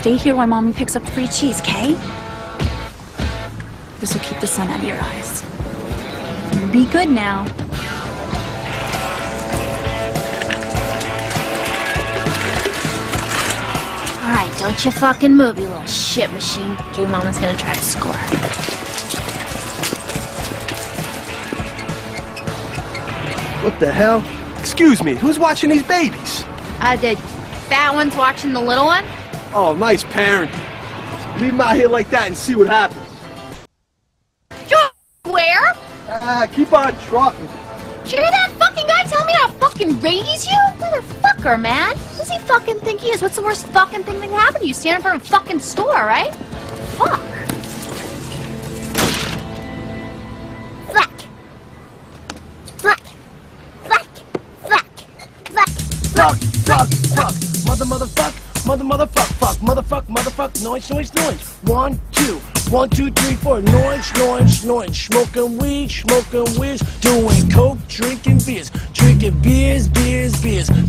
stay here while Mommy picks up free cheese, okay? This will keep the sun out of your eyes. Be good now. Alright, don't you fucking move, you little shit machine. Okay, Mama's gonna try to score. What the hell? Excuse me, who's watching these babies? The fat one's watching the little one? Oh, nice parent. Leave them out here like that and see what happens. Where? Keep on trucking. Did you hear that fucking guy tell me how to fucking raise you? Motherfucker, man. Who does he fucking think he is? What's the worst fucking thing that can happen to you? Stand in front of a fucking store, right? Fuck. Fuck. Fuck. Fuck. Fuck. Fuck. Fuck, fuck, fuck. Motherfuck. Noise. 1, 2. 1, 2, 3, 4. Noise. Smoking weed. Doing coke, drinking beers.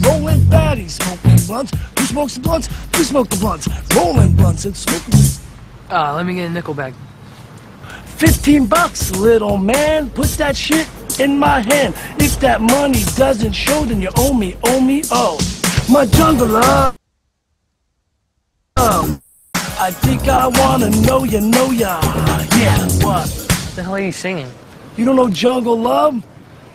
Rolling baddies, smoking blunts. Who smokes the blunts? We smoke the blunts. Rolling blunts and smoking. Let me get a nickel bag. $15, little man. Put that shit in my hand. If that money doesn't show, then you owe me, oh. My jungle love. I think I wanna know ya. Yeah, what? What the hell are you singing? You don't know Jungle Love?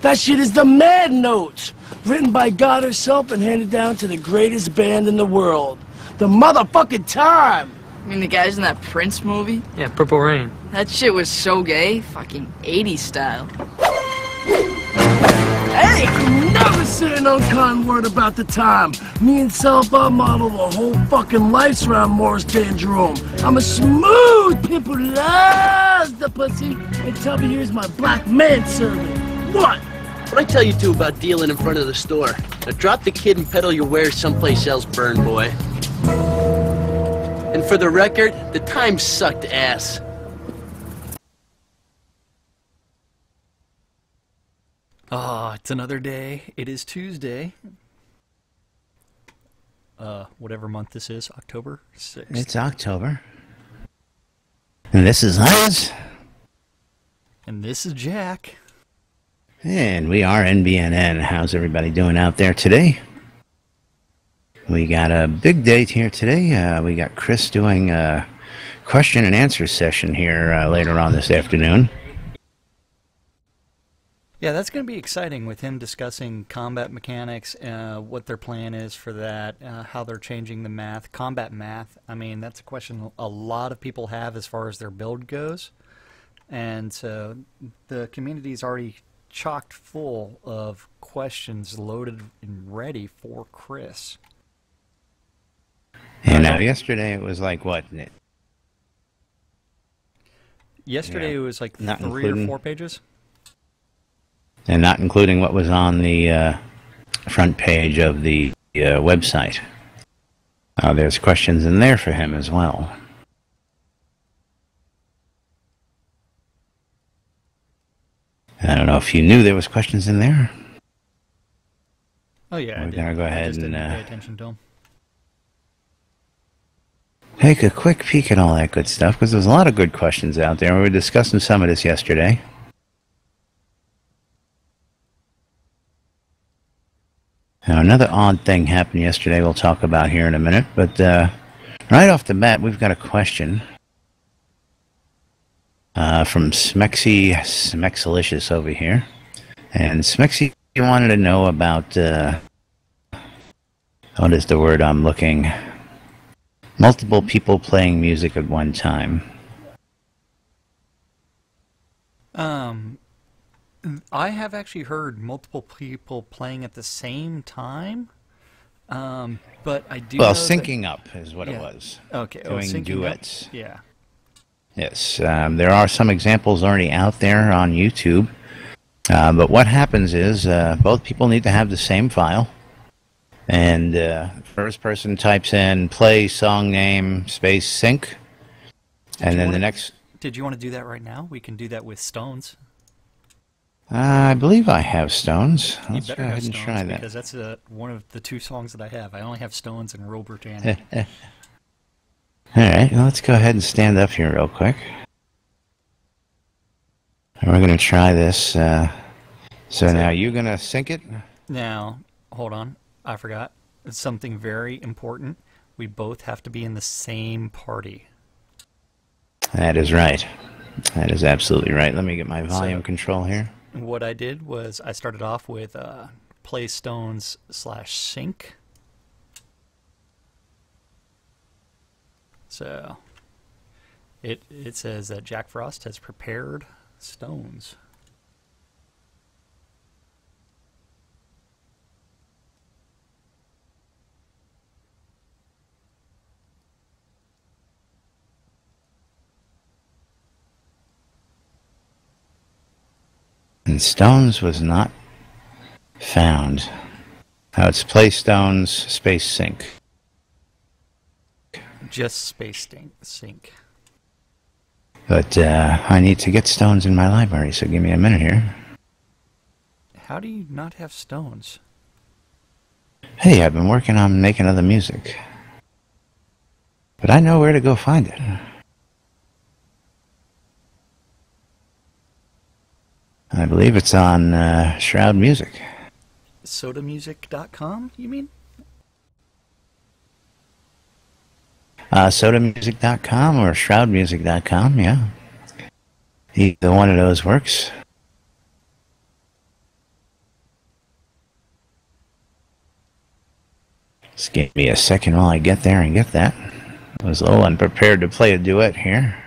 That shit is the Mad Notes. Written by God herself and handed down to the greatest band in the world. The motherfucking time! I mean, the guys in that Prince movie? Yeah, Purple Rain. That shit was so gay. Fucking 80s style. Hey, never say an unkind word about the time. Me and Selba model the whole fucking life around Morris Van Jerome. I'm a smooth pimp who loves the pussy. And tell me here's my black man servant. What? What'd I tell you two about dealing in front of the store? Now drop the kid and peddle your wares someplace else, burn boy. And for the record, the time sucked ass. It's another day. It is Tuesday. Whatever month this is, October 6th. It's October. And this is us. And this is Jack. And we are NBNN. How's everybody doing out there today? We got a big date here today. We got Chris doing a question and answer session here later on this afternoon. Yeah, that's going to be exciting with him discussing combat mechanics, what their plan is for that, how they're changing the math, combat math. I mean, that's a question a lot of people have as far as their build goes. And so the community is already chocked full of questions loaded and ready for Chris. And yesterday it was like what? Yesterday it was like 3 or 4 pages. And not including what was on the front page of the website. There's questions in there for him as well. I don't know if you knew there was questions in there. Oh yeah, we're gonna go ahead and pay attention to them. Take a quick peek at all that good stuff, because there's a lot of good questions out there. We were discussing some of this yesterday. Now, another odd thing happened yesterday we'll talk about here in a minute, but right off the bat, we've got a question from Smexalicious over here. And Smexy wanted to know about, what is the word I'm looking? Multiple people playing music at one time. I have actually heard multiple people playing at the same time, but I do. Well, know syncing up is what it was. Okay, doing duets. Up. Yeah. Yes, there are some examples already out there on YouTube, but what happens is both people need to have the same file, and first person types in play song name space sync, and then the next. Did you want to do that right now? We can do that with Stones. I believe I have Stones. You Let's go ahead and try that. Because that's one of the 2 songs that I have. I only have Stones and Real Britannia. Alright, well, let's go ahead and stand up here real quick. And we're going to try this. So now you're going to sync it? Now, hold on. I forgot. It's something very important. We both have to be in the same party. That is right. That is absolutely right. Let me get my volume control here. What I did was I started off with play stones /sync. So it says that Jack Frost has prepared stones. And stones was not found. Now it's play stones space sync. Just space sync. But I need to get stones in my library, so give me a minute here. How do you not have stones? Hey, I've been working on making other music. But I know where to go find it. I believe it's on Shroud Music. Sodamusic.com, you mean? Sodamusic.com or shroudmusic.com, yeah. Either one of those works. Just give me a second while I get there and get that. I was a little unprepared to play a duet here.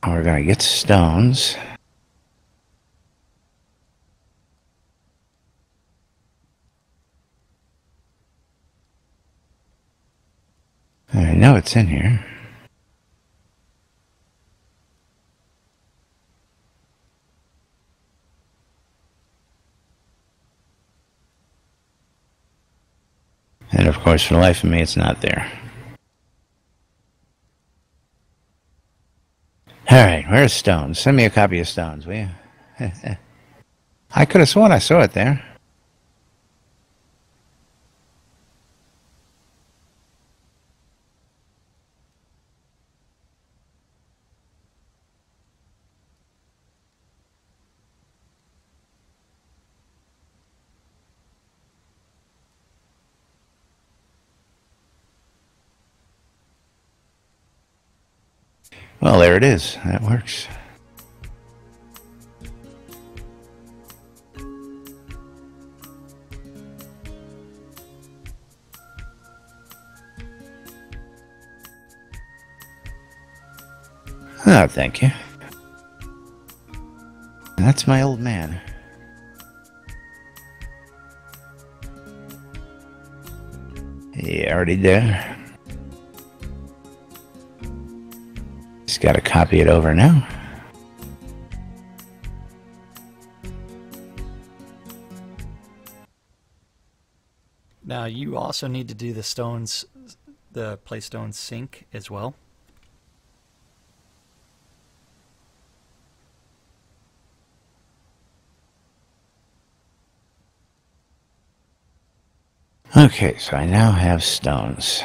We're going to get stones. I know it's in here. And of course, for the life of me, it's not there. Alright, where's Stones? Send me a copy of Stones, will you? I could have sworn I saw it there. Well, there it is. That works. Oh, thank you. That's my old man. Yeah, already did. Just gotta copy it over now. Now you also need to do the stones, the play stones sync as well. Okay, so I now have stones.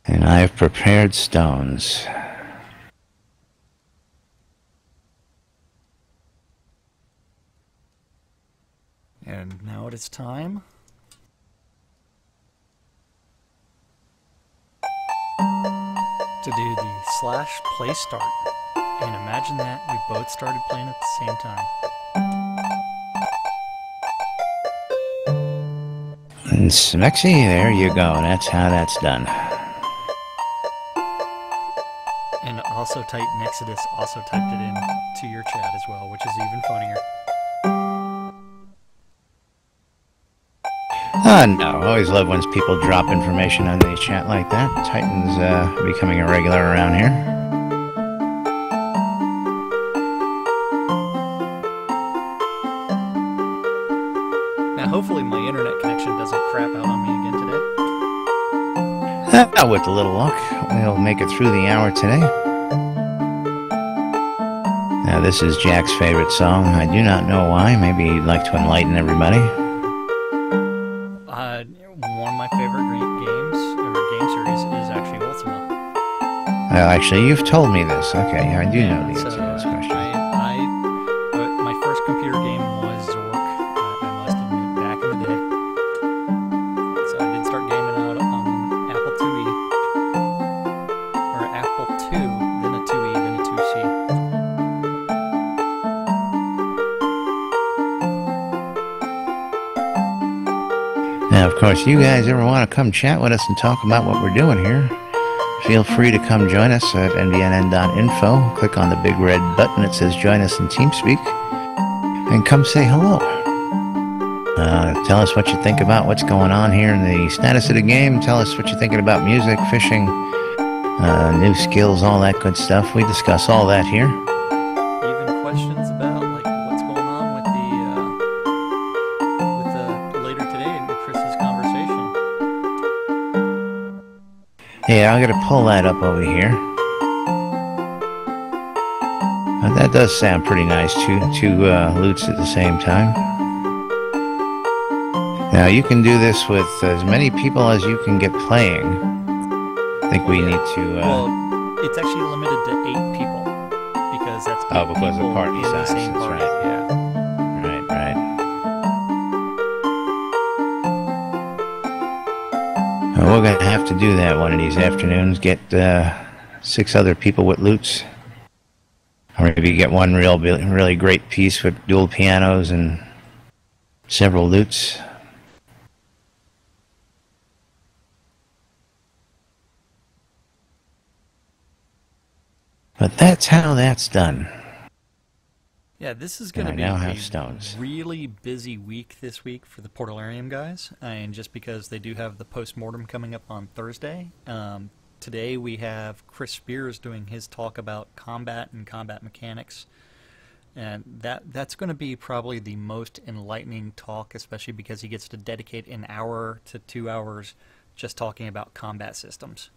And I've prepared stones. And now it is time to do the /play start. And imagine that we both started playing at the same time. And Smexy, there you go. That's how that's done. And also type Nexodus also typed it in to your chat as well, which is even funnier. No, always love when people drop information on the chat like that. Titan's becoming a regular around here. hopefully my internet connection doesn't crap out on me again today. With a little luck, we'll make it through the hour today. Now, this is Jack's favorite song. I do not know why. Maybe he'd like to enlighten everybody. One of my favorite game series is actually Ultima. Actually, you've told me this. Okay, I do know the answer to this question. My first computer game was Zork. I must admit, back in the day. So I did start gaming out on Apple IIe, or Apple II, then a 2E, then a 2C. Now, of course, you guys ever want to come chat with us and talk about what we're doing here, feel free to come join us at nbnn.info. Click on the big red button that says Join Us in TeamSpeak, and come say hello. Tell us what you think about what's going on here in the status of the game. Tell us what you're thinking about music, fishing, new skills, all that good stuff. We discuss all that here. Even questions about like what's going on with the later today in Chris's conversation. Yeah, I'm gonna pull that up over here. That does sound pretty nice. Two loots at the same time. Now you can do this with as many people as you can get playing. I think we need to. Well, it's actually limited to 8 people because that's because of people party in the size. same That's party. right. Yeah. Right. We're gonna have to do that one of these afternoons. Get 6 other people with loots, or maybe get one really great piece with dual pianos and several loots. But that's how that's done. Yeah, this is going to I be now a have stones. really busy week this week for the Portalarium guys, and just because they do have the post-mortem coming up on Thursday. Today we have Chris Spears doing his talk about combat and combat mechanics, and that's going to be probably the most enlightening talk, especially because he gets to dedicate an hour to 2 hours just talking about combat systems.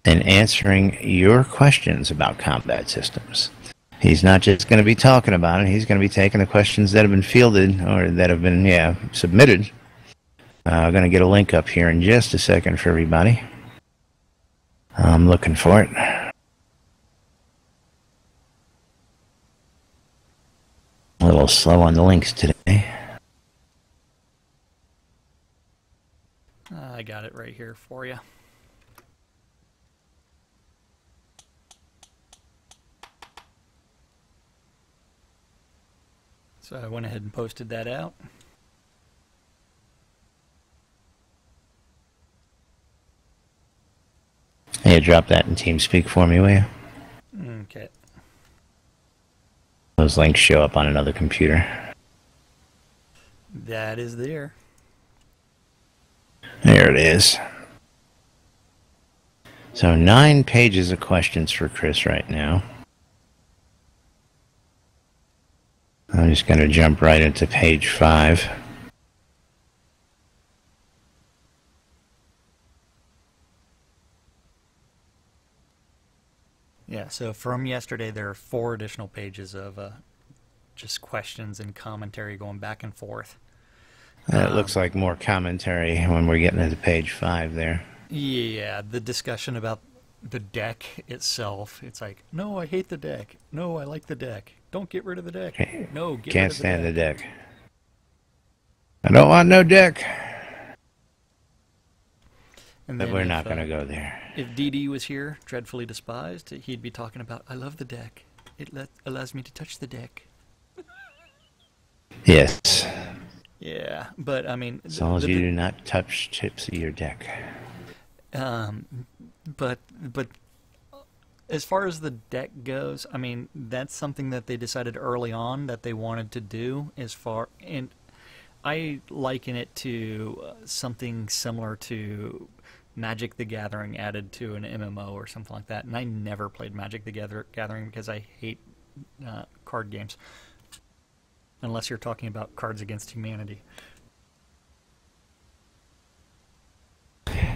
And answering your questions about combat systems. He's not just going to be talking about it, he's going to be taking the questions that have been fielded, or that have been, submitted. I'm going to get a link up here in just a second for everybody. I'm looking for it. A little slow on the links today. I got it right here for you. So I went ahead and posted that out. Hey, drop that in TeamSpeak for me, will you? Okay. Those links show up on another computer. That is there. There it is. So 9 pages of questions for Chris right now. I'm just going to jump right into page 5. Yeah, so from yesterday there are 4 additional pages of just questions and commentary going back and forth. It looks like more commentary when we're getting into page 5 there. Yeah, the discussion about the deck itself. It's like, no, I hate the deck. No, I like the deck. Don't get rid of the deck. No, get Can't rid of stand the the deck. I don't want no deck. And But then we're if, not going to go there. If DD was here, Dreadfully Despised, he'd be talking about, I love the deck. It allows me to touch the deck. Yes. Yeah, but I mean... As long as you do not touch tips of your deck. But as far as the deck goes, I mean, that's something that they decided early on that they wanted to do and I liken it to something similar to Magic the Gathering added to an MMO or something like that. And I never played Magic the Gathering because I hate card games. unless you're talking about Cards Against Humanity.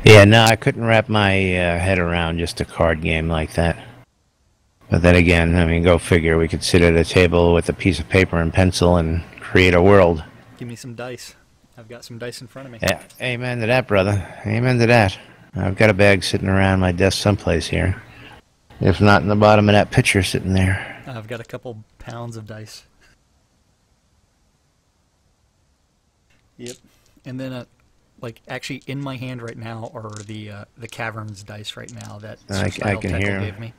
Yeah, no, I couldn't wrap my head around just a card game like that. But then again, I mean, go figure. We could sit at a table with a piece of paper and pencil and create a world. Give me some dice. I've got some dice in front of me. Yeah, amen to that, brother. Amen to that. I've got a bag sitting around my desk someplace here. If not in the bottom of that pitcher sitting there. I've got a couple pounds of dice. Yep. And then, like, actually in my hand right now are the Caverns dice right now that I can hear gave me.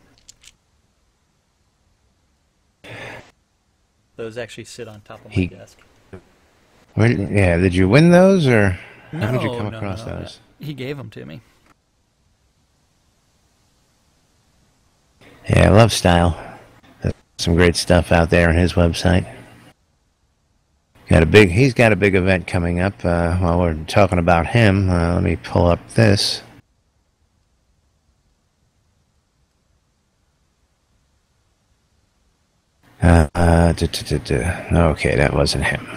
Those actually sit on top of my desk. Yeah, did you win those, or no, how did you come across no. those? He gave them to me. Yeah, I love Style. There's some great stuff out there on his website. He's got a big event coming up. While we're talking about him, let me pull up this. Okay, that wasn't him.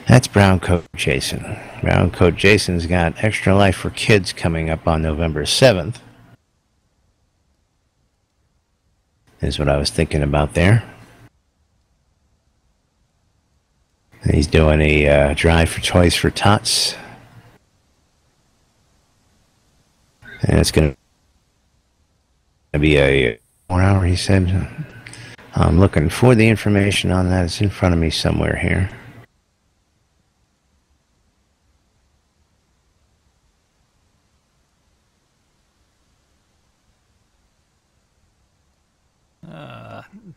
That's Brown Coat Jason. Brown Coat Jason's got Extra Life for Kids coming up on November 7th. Is what I was thinking about there. He's doing a drive for Toys for Tots. And it's going to be a 4-hour, he said. I'm looking for the information on that. It's in front of me somewhere here.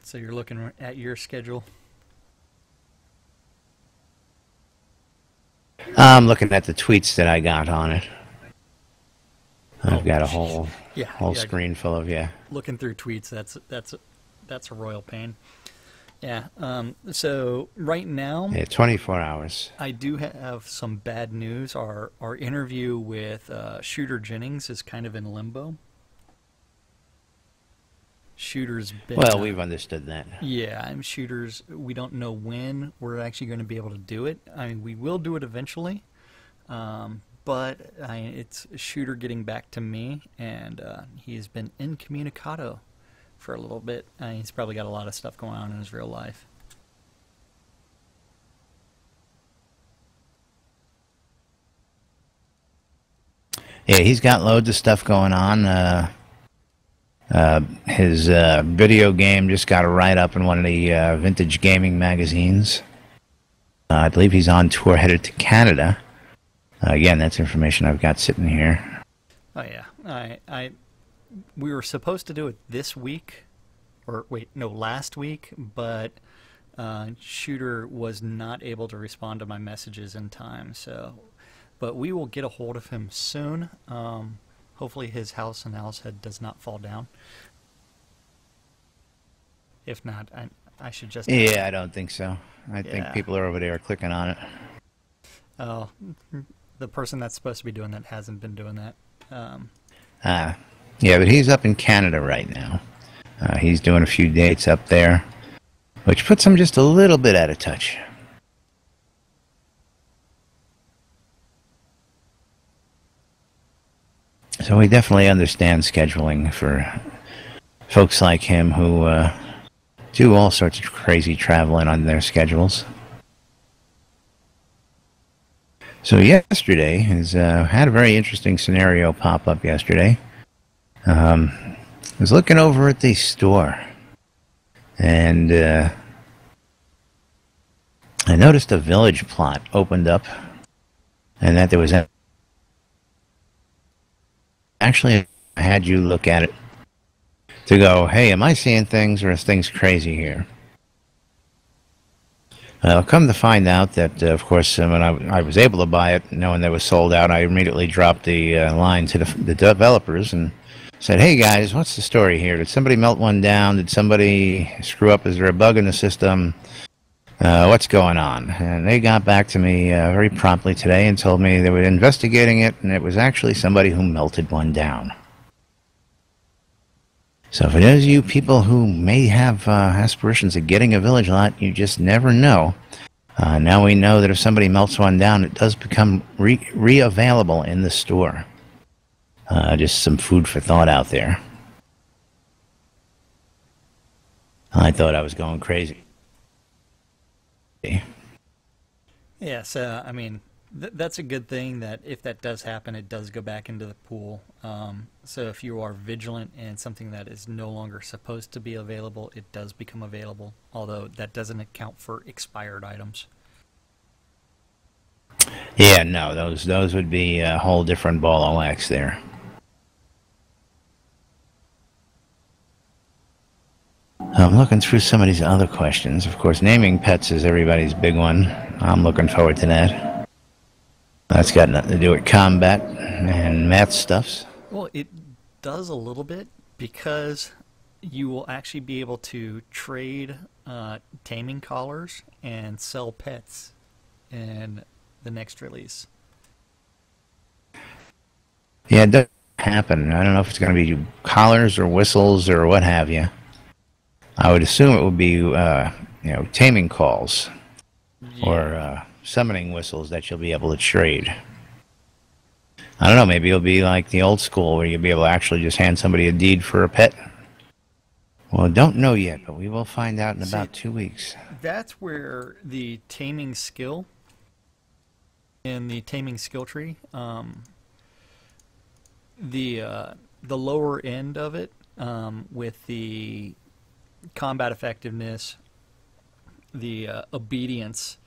So you're looking at your schedule? I'm looking at the tweets that I got on it. I've got a whole screen full of Looking through tweets, that's a royal pain. Yeah. So right now, 24 hours. I do have some bad news. Our interview with Shooter Jennings is kind of in limbo. Shooter's been... Well, we've understood that. Yeah, Shooter's... We don't know when we're actually going to be able to do it. I mean, we will do it eventually, but it's Shooter getting back to me, and he's been incommunicado for a little bit. He's probably got a lot of stuff going on in his real life. Yeah, he's got loads of stuff going on. His video game just got a write-up in one of the vintage gaming magazines. I believe he's on tour headed to Canada. Again, that's information I've got sitting here. Oh yeah, we were supposed to do it this week, or wait, no, last week, but Shooter was not able to respond to my messages in time. So, but we will get a hold of him soon. Hopefully his house in Owl's Head does not fall down. If not, I should just... Yeah, I don't think so. I think people are over there clicking on it. Oh, the person that's supposed to be doing that hasn't been doing that. Yeah, but he's up in Canada right now. He's doing a few dates up there, which puts him just a little bit out of touch. So we definitely understand scheduling for folks like him who do all sorts of crazy traveling on their schedules. So yesterday had a very interesting scenario pop up yesterday. I was looking over at the store, and I noticed a village plot opened up, and that there was actually, I had you look at it to go, hey, am I seeing things, or is things crazy here? I'll come to find out that, of course, when I was able to buy it, knowing that it was sold out, I immediately dropped the line to the developers and said, hey guys, what's the story here? Did somebody melt one down? Did somebody screw up? Is there a bug in the system? What's going on? And they got back to me very promptly today and told me they were investigating it, and it was actually somebody who melted one down. So for those of you people who may have aspirations of getting a village lot, you just never know. Now we know that if somebody melts one down, it does become re-available in the store. Just some food for thought out there. I thought I was going crazy. Yes, I mean, that's a good thing that if that does happen, it does go back into the pool. So if you are vigilant and something that is no longer supposed to be available, it does become available, although that doesn't account for expired items. Yeah, no, those would be a whole different ball of wax there. I'm looking through some of these other questions. Of course, naming pets is everybody's big one. I'm looking forward to that. That's got nothing to do with combat and math stuffs. Well, it does a little bit because you will actually be able to trade taming collars and sell pets in the next release. Yeah, it does happen. I don't know if it's going to be collars or whistles or what have you. I would assume it would be, taming calls or summoning whistles that you'll be able to trade. I don't know, maybe it'll be like the old school where you'll be able to actually just hand somebody a deed for a pet. Well, don't know yet, but we will find out in about 2 weeks. That's where the taming skill in the taming skill tree, the lower end of it, with the combat effectiveness, the obedience.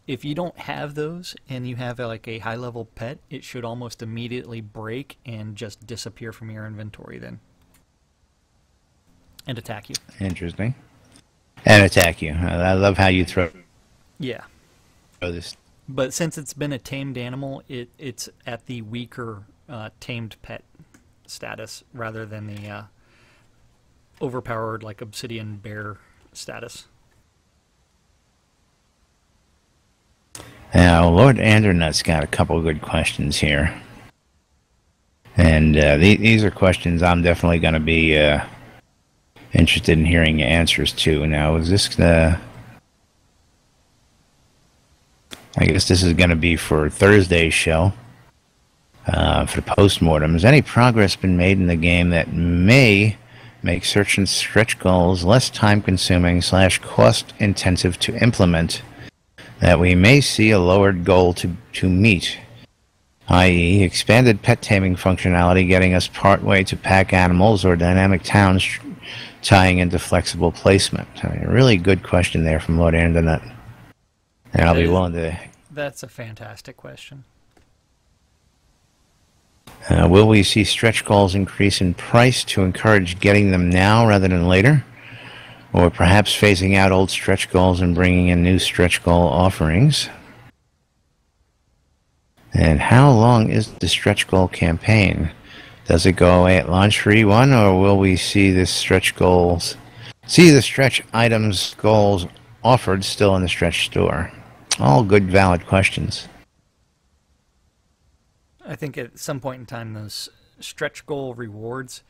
If you don't have those and you have like a high level pet, it should almost immediately break and just disappear from your inventory then. And attack you. Interesting. And attack you. I love how you throw this. But since it's been a tamed animal, it's at the weaker tamed pet status rather than the overpowered like obsidian bear status. Now, Lord Andernut's got a couple of good questions here. And these are questions I'm definitely going to be interested in hearing answers to. Now, is this I guess this is going to be for Thursday's show, for the postmortem. Has any progress been made in the game that may make search and stretch goals less time-consuming / cost-intensive to implement, that we may see a lowered goal to meet, i.e. expanded pet taming functionality getting us partway to pack animals or dynamic towns tying into flexible placement? A really good question there from Lord Andernut. And I'll be willing to... That's a fantastic question. Will we see stretch goals increase in price to encourage getting them now rather than later? Or perhaps phasing out old stretch goals and bringing in new stretch goal offerings? And how long is the stretch goal campaign? Does it go away at launch for E1, or will we see the stretch items goals offered still in the stretch store? All good, valid questions. I think at some point in time, those stretch goal rewards,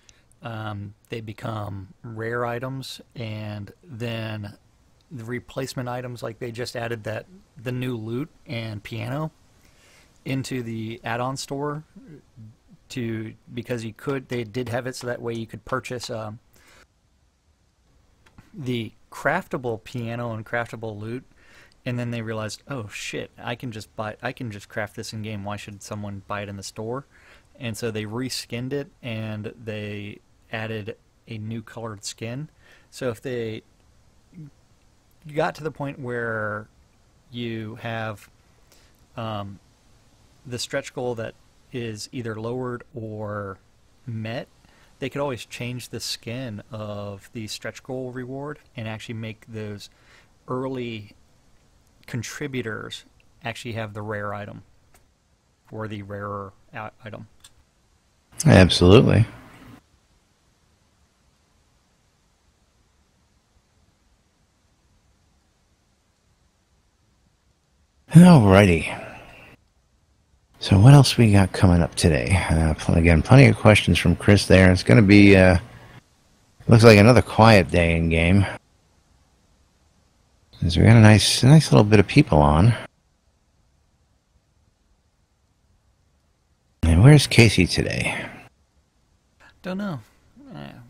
they become rare items, and then the replacement items, like they just added the new loot and piano into the add-on store because they did have it so that way you could purchase the craftable piano and craftable loot. And then they realized, oh shit, I can just craft this in game. Why should someone buy it in the store? And so they reskinned it and they added a new colored skin. So if they got to the point where you have the stretch goal that is either lowered or met, they could always change the skin of the stretch goal reward and actually make those early contributors actually have the rare item or the rarer item. Absolutely. Alrighty. So what else we got coming up today? Again, plenty of questions from Chris there. It's going to be, looks like another quiet day in game. So we got a nice little bit of people on. And where's Casey today? Don't know.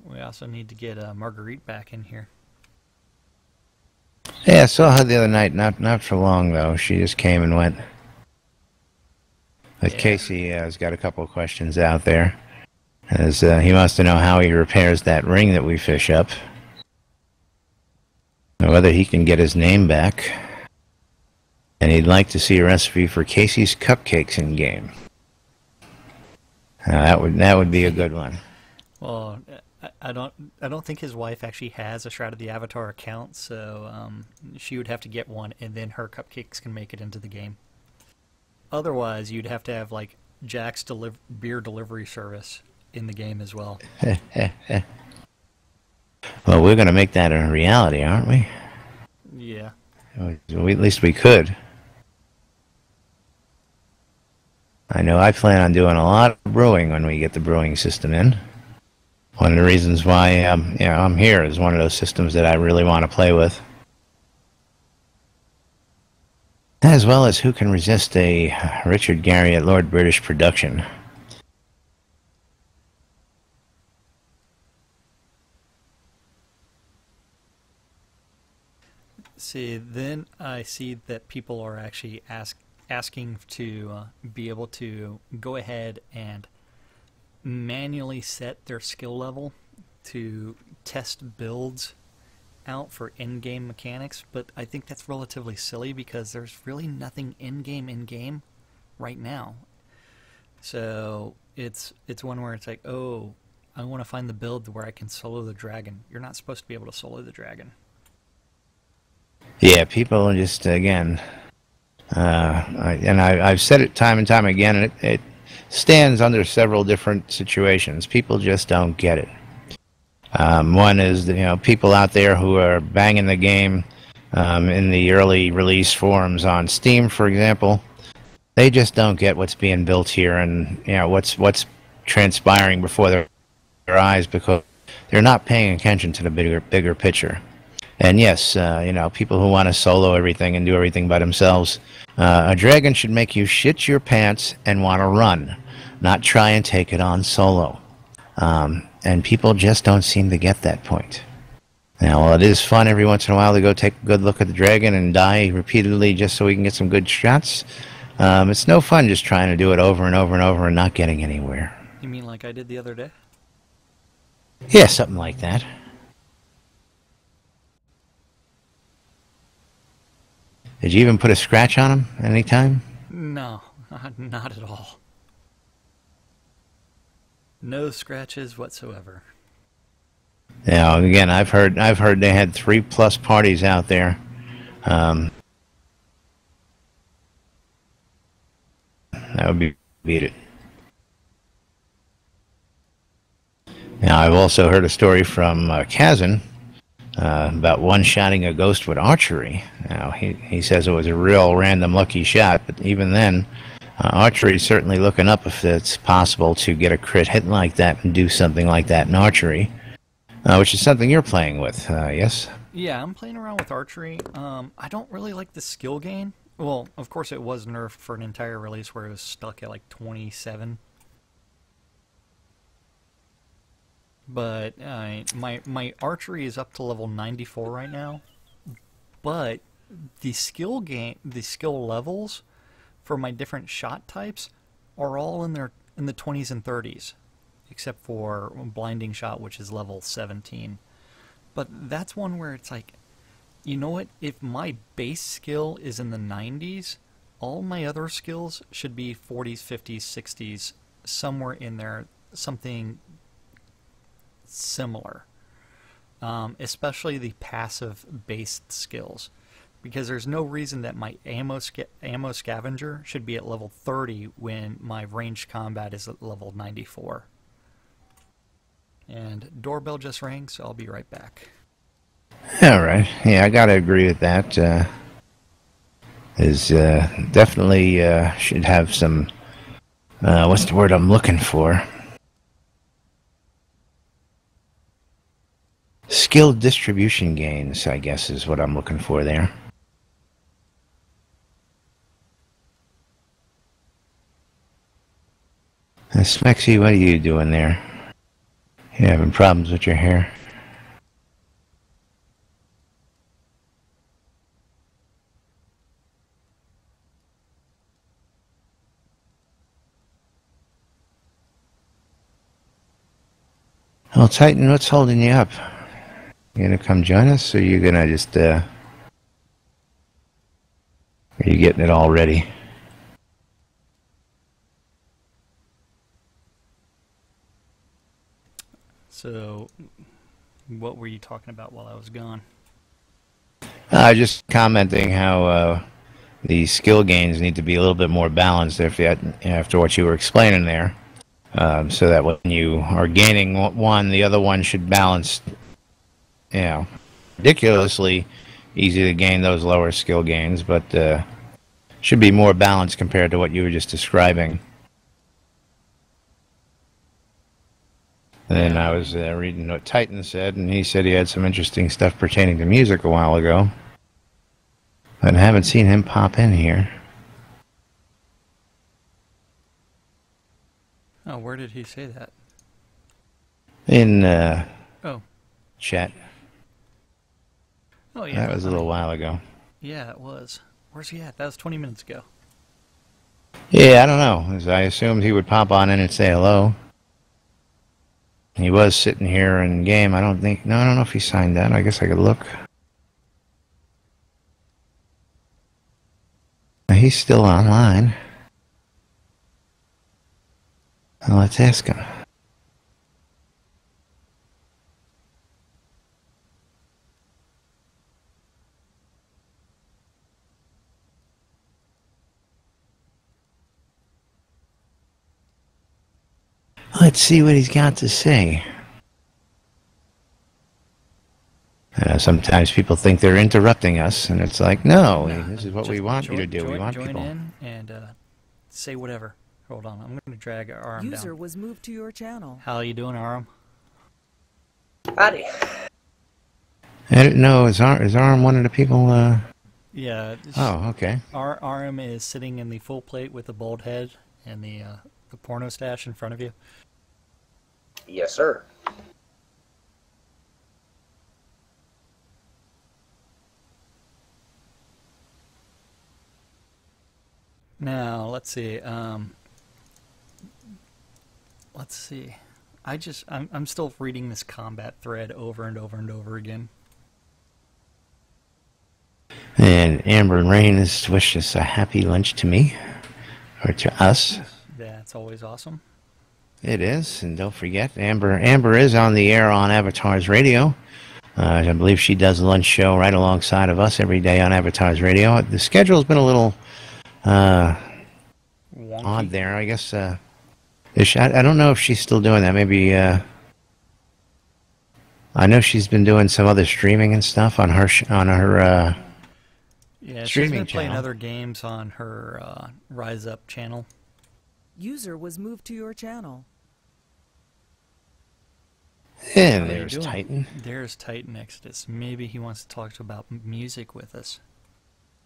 We also need to get Marguerite back in here. Yeah, I saw her the other night. Not for long though. She just came and went. But yeah. Casey has got a couple of questions out there, as he wants to know how he repairs that ring that we fish up, and whether he can get his name back, and he'd like to see a recipe for Casey's cupcakes in game. That would be a good one. Well, I don't think his wife actually has a Shroud of the Avatar account, so she would have to get one, and then her cupcakes can make it into the game. Otherwise, you'd have to have like Jack's beer delivery service in the game as well. Well, we're going to make that a reality, aren't we? Yeah. At least we could. I know I plan on doing a lot of brewing when we get the brewing system in. One of the reasons why I'm here is one of those systems that I really want to play with. As well as who can resist a Richard Garriott Lord British production. See, then I see that people are actually asking to be able to go ahead and manually set their skill level to test builds out for in-game mechanics, but I think that's relatively silly because there's really nothing in-game right now. So it's one where it's like, oh, I want to find the build where I can solo the dragon. You're not supposed to be able to solo the dragon. Yeah, people just, again, I've said it time and time again, and it stands under several different situations. People just don't get it. One is, people out there who are banging the game in the early release forums on Steam, for example. They just don't get what's being built here and what's transpiring before their eyes because they're not paying attention to the bigger picture. And yes, people who want to solo everything and do everything by themselves, a dragon should make you shit your pants and want to run, not try and take it on solo. And people just don't seem to get that point. Now, while it is fun every once in a while to go take a good look at the dragon and die repeatedly just so we can get some good shots, it's no fun just trying to do it over and over and over and not getting anywhere. You mean like I did the other day? Yeah, something like that. Did you even put a scratch on him any time? No, not at all. No scratches whatsoever. Yeah, again, I've heard they had 3+ parties out there. That would beat it. Now, I've also heard a story from Kazan about one-shotting a ghost with archery. Now, he says it was a real random lucky shot, but even then, archery is certainly looking up if it's possible to get a crit hit like that and do something like that in archery, which is something you're playing with, yes? Yeah, I'm playing around with archery. I don't really like the skill gain. Well, of course it was nerfed for an entire release where it was stuck at like 27. But my archery is up to level 94 right now. But the skill levels for my different shot types are all in the 20s and 30s, except for blinding shot, which is level 17. But that's one where it's like, you know what? If my base skill is in the 90s, all my other skills should be 40s, 50s, 60s, somewhere in there, something similar. Especially the passive-based skills. Because there's no reason that my ammo scavenger should be at level 30 when my ranged combat is at level 94. And doorbell just rang, so I'll be right back. Alright, yeah, I gotta agree with that. Definitely should have some, what's the word I'm looking for? skill distribution gains, I guess, is what I'm looking for there. Smexy, what are you doing there? You having problems with your hair? Well, Titan, what's holding you up? You gonna come join us, or you gonna just, are you getting it all ready? So, what were you talking about while I was gone? Just commenting how the skill gains need to be a little bit more balanced after what you were explaining there. So that when you are gaining one, the other one should balance. You know, ridiculously easy to gain those lower skill gains, but should be more balanced compared to what you were just describing. And then I was reading what Titan said, and he said he had some interesting stuff pertaining to music a while ago. But I haven't seen him pop in here. Oh, where did he say that? In chat. Oh, yeah. That was a little while ago. Yeah, it was. Where's he at? That was 20 minutes ago. Yeah, I don't know. As I assumed he would pop on in and say hello. He was sitting here in game. I don't know if he signed out. I guess I could look. He's still online. Well, let's ask him. Let's see what he's got to say. Sometimes people think they're interrupting us, and it's like, no, this is what we want you to do. We want join people. in and say whatever. Hold on, I'm going to drag Aram down. User was moved to your channel. How you doing, Aram? Howdy. I don't know, is Aram one of the people? Yeah. Oh, okay. Aram is sitting in the full plate with the bald head and the porno stash in front of you. Yes, sir. Now, let's see. Let's see. I'm still reading this combat thread over and over and over again. And Amber and Rain has wished us a happy lunch to me, or to us. That's always awesome. It is, and don't forget, Amber is on the air on Avatar's Radio. I believe she does a lunch show right alongside of us every day on Avatar's Radio. The schedule's been a little odd there. I guess I don't know if she's still doing that. Maybe I know she's been doing some other streaming and stuff on her yeah, streaming she's been playing channel. other games on her Rise Up channel. User was moved to your channel. And there's Titan. There's Titan Exodus. Maybe he wants to talk about music with us.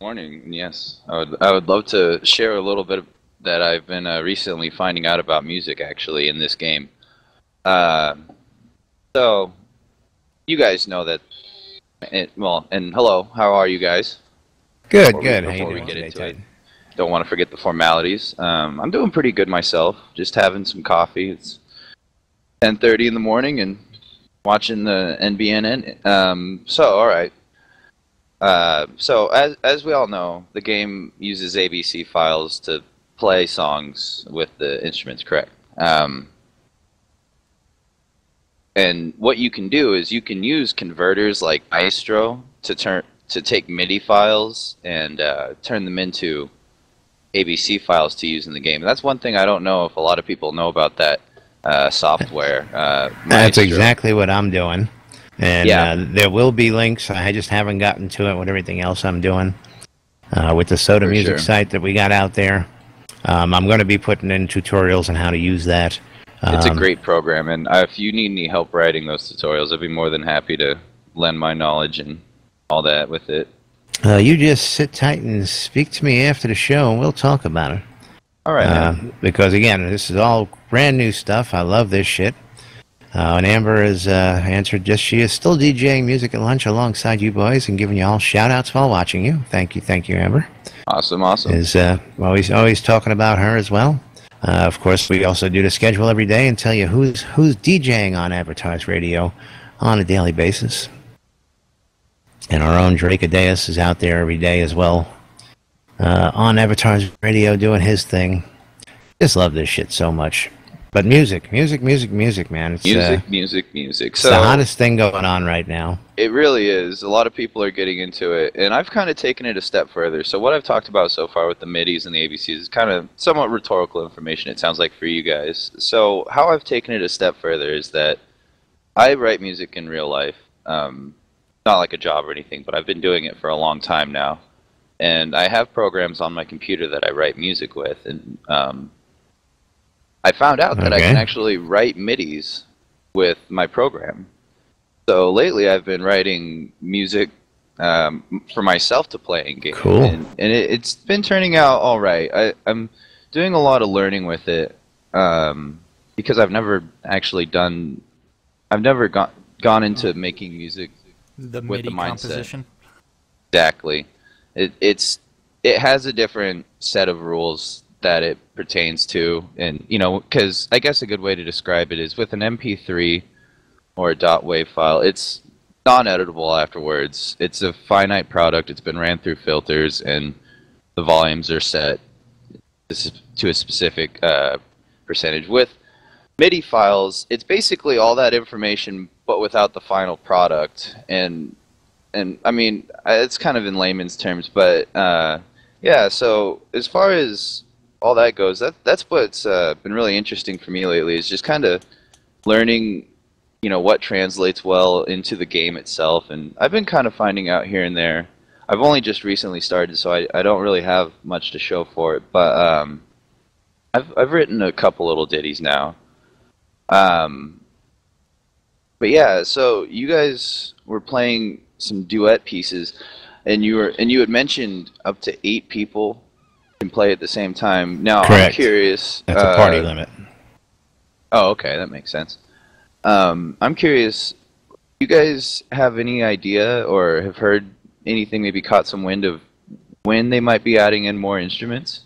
Morning. Yes, I would love to share a little bit that I've been recently finding out about music actually in this game. So you guys know that. And hello. How are you guys? Good. Before Good. We get into it, don't want to forget the formalities. I'm doing pretty good myself. Just having some coffee. It's 10:30 in the morning and watching the NBN. So all right. So as we all know, the game uses ABC files to play songs with the instruments, correct? And what you can do is you can use converters like Maestro to take MIDI files and turn them into ABC files to use in the game. And that's one thing I don't know if a lot of people know about that software. That's exactly what I'm doing. And yeah. There will be links. I just haven't gotten to it with everything else I'm doing. With the Soda Music site that we got out there. I'm going to be putting in tutorials on how to use that It's a great program, and if you need any help writing those tutorials, I'd be more than happy to lend my knowledge and all that with it. You just sit tight and speak to me after the show, and we'll talk about it. All right, man. Because, again, this is all brand new stuff. I love this shit. And Amber has answered she is still DJing music at lunch alongside you boys and giving you all shout-outs while watching you. Thank you, Amber. Awesome. Is always talking about her as well. Of course, we also do the schedule every day and tell you who's DJing on Advertised Radio on a daily basis. And our own Drake Adeus is out there every day as well on Advertised Radio doing his thing. Just love this shit so much. But music, man. It's, music. It's the hottest thing going on right now. It really is. A lot of people are getting into it, and I've kind of taken it a step further. So what I've talked about so far with the MIDIs and the ABCs is kind of somewhat rhetorical information, it sounds like, for you guys. So how I've taken it a step further is that I write music in real life. Not like a job or anything, but I've been doing it for a long time now. And I have programs on my computer that I write music with, and I found out that I can actually write MIDIs with my program. So lately I've been writing music for myself to play in games. Cool. And it's been turning out all right. I'm doing a lot of learning with it because I've never actually gone into making music The with MIDI the mindset. composition. Exactly. It has a different set of rules that it pertains to, and because I guess a good way to describe it is with an MP3 or a .wav file, it's non-editable afterwards. It's a finite product. It's been ran through filters, and the volumes are set to a specific percentage. With MIDI files, it's basically all that information, but without the final product. And I mean, it's kind of in layman's terms, but yeah. So as far as all that goes, that's what's been really interesting for me lately, is just kind of learning, what translates well into the game itself. And I've been kind of finding out here and there. I've only just recently started, so I don't really have much to show for it. But I've written a couple little ditties now. But yeah, so you guys were playing some duet pieces, and you had mentioned up to 8 people can play at the same time. Now, Correct. I'm curious. That's a party limit. Oh, okay, that makes sense. I'm curious, you guys have any idea or have heard anything, maybe caught some wind of when they might be adding in more instruments?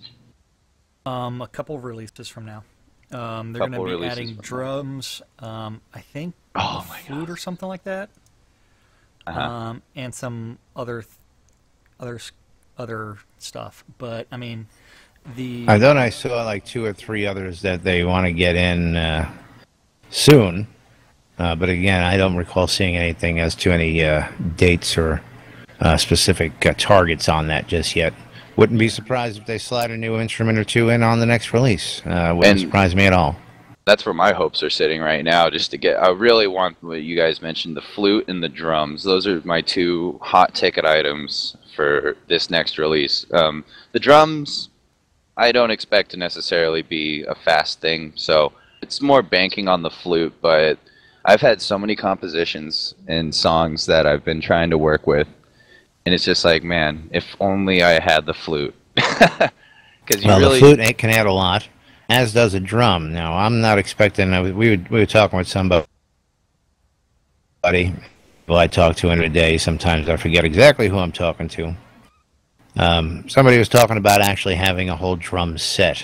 A couple of releases from now. They're going to be adding drums, I think a flute or something like that, and some other stuff. But I mean, I thought I saw like 2 or 3 others that they want to get in soon. But again, I don't recall seeing anything as to any dates or specific targets on that just yet. Wouldn't be surprised if they slide a new instrument or 2 in on the next release. Wouldn't surprise me at all. That's where my hopes are sitting right now, just to get... I really want what you guys mentioned, the flute and the drums. Those are my 2 hot ticket items for this next release. The drums, I don't expect to necessarily be a fast thing, so it's more banking on the flute, but I've had so many compositions and songs that I've been trying to work with, and it's just like, man, if only I had the flute. The flute can add a lot, as does a drum. Now, I'm not expecting... We were talking with somebody who I talk to in a day. Sometimes I forget exactly who I'm talking to. Somebody was talking about actually having a whole drum set.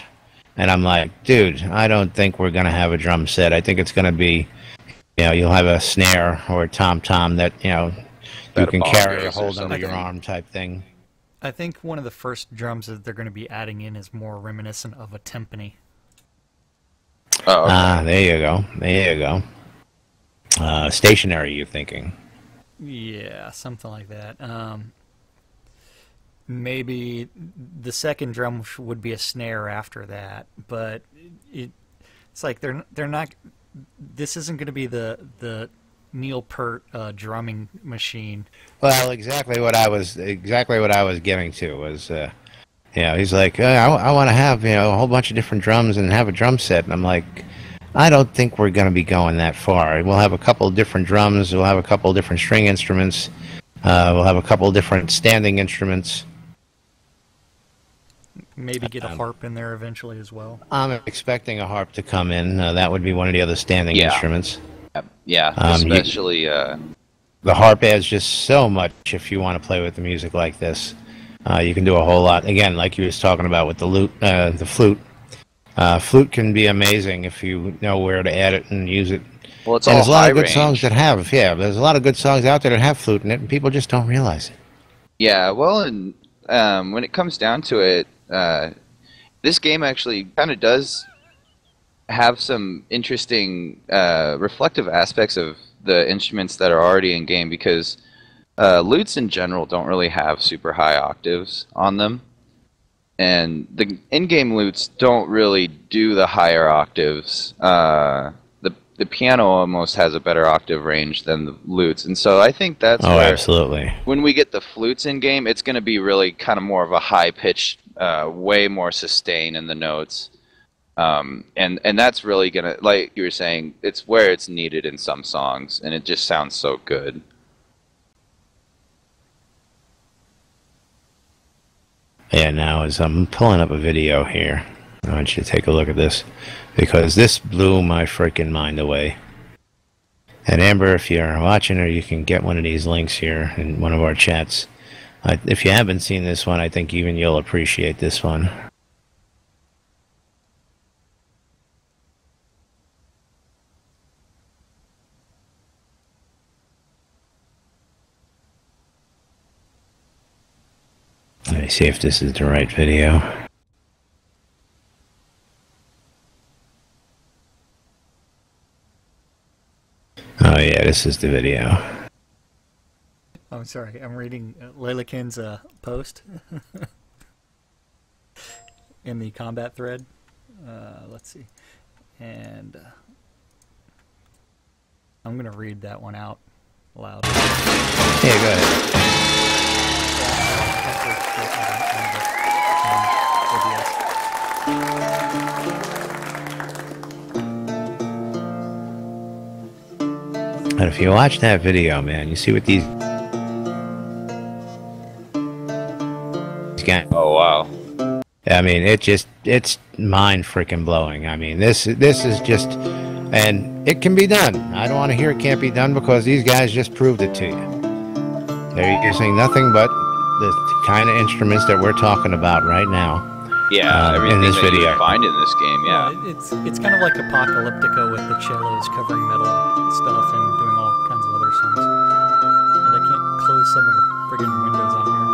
And I'm like, dude, I don't think we're going to have a drum set. I think it's going to be, you'll have a snare or a tom-tom that, you can carry or hold under your arm type thing. I think one of the first drums that they're going to be adding in is more reminiscent of a timpani. Oh, okay. There you go. Stationary, you thinking? Yeah, something like that. Maybe the second drum would be a snare after that, but it's like they're not. This isn't going to be the Neil Peart drumming machine. Well, exactly what I was getting to was, he's like, I want to have a whole bunch of different drums and have a drum set, and I'm like, I don't think we're going to be going that far. We'll have a couple of different drums. We'll have a couple of different string instruments. We'll have a couple of different standing instruments. Maybe get a harp in there eventually as well. I'm expecting a harp to come in. That would be one of the other standing instruments. Yeah, especially... the harp adds just so much if you want to play with the music like this. You can do a whole lot. Again, like you was talking about with the flute. Flute can be amazing if you know where to add it and use it. Well, it's and all there's a lot high of good range. songs that have, there's a lot of good songs out there that have flute in it, and people just don't realize it. Yeah, well, and when it comes down to it, this game actually kind of does have some interesting reflective aspects of the instruments that are already in game, because lutes in general don't really have super high octaves on them, and the in-game lutes don't really do the higher octaves. The piano almost has a better octave range than the lutes, and so I think that's where, absolutely. when we get the flutes in game, it's going to be really kind of more of a high pitch, way more sustain in the notes. And that's really gonna, like you were saying, it's where it's needed in some songs, and it just sounds so good. Yeah, now as I'm pulling up a video here, I want you to take a look at this, because this blew my freaking mind away. And Amber, if you're watching, or you can get one of these links here in one of our chats. If you haven't seen this one, I think even you'll appreciate this one. Let me see if this is the right video. Oh yeah, this is the video. Oh, sorry, I'm reading Lelekin's post in the combat thread. Let's see. And I'm going to read that one out loud. Yeah, go ahead. And if you watch that video, man, you see what these guys... Oh, wow. I mean, it's mind freaking blowing. I mean, this is just, and it can be done. I don't want to hear it can't be done, because these guys just proved it to you. They're using nothing but the kind of instruments that we're talking about right now. Yeah, everything in this that video. you find in this game, yeah. It's kind of like Apocalyptica with the cellos covering metal stuff and doing all kinds of other songs. And I can't close some of the friggin' windows on here.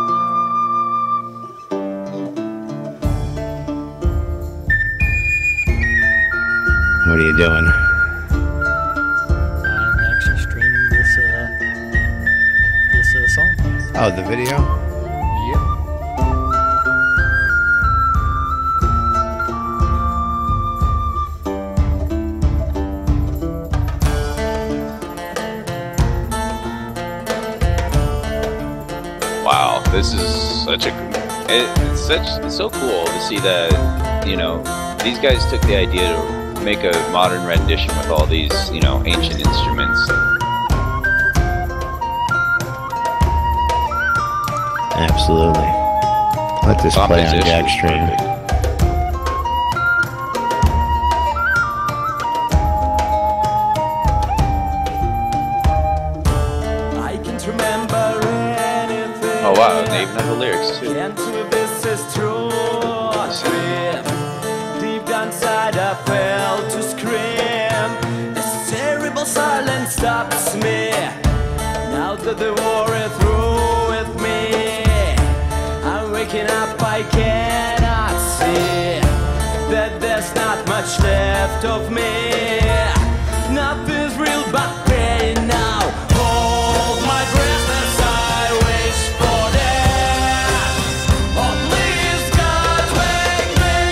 What are you doing? I'm actually streaming this song. Oh, the video? Yep. Wow, this is such a... It's so cool to see that, you know, these guys took the idea to make a modern rendition with all these, you know, ancient instruments. Absolutely. Let this play on Jackstream. I can't remember anything. Oh wow, they even have the lyrics too. This is true. Deep down inside I felt to scream. This terrible silence stops me. Now that the war is through with me, I'm waking up, I cannot see that there's not much left of me. Nothing's real but pain now. Hold my breath as I wish for death. Oh please God, wake me.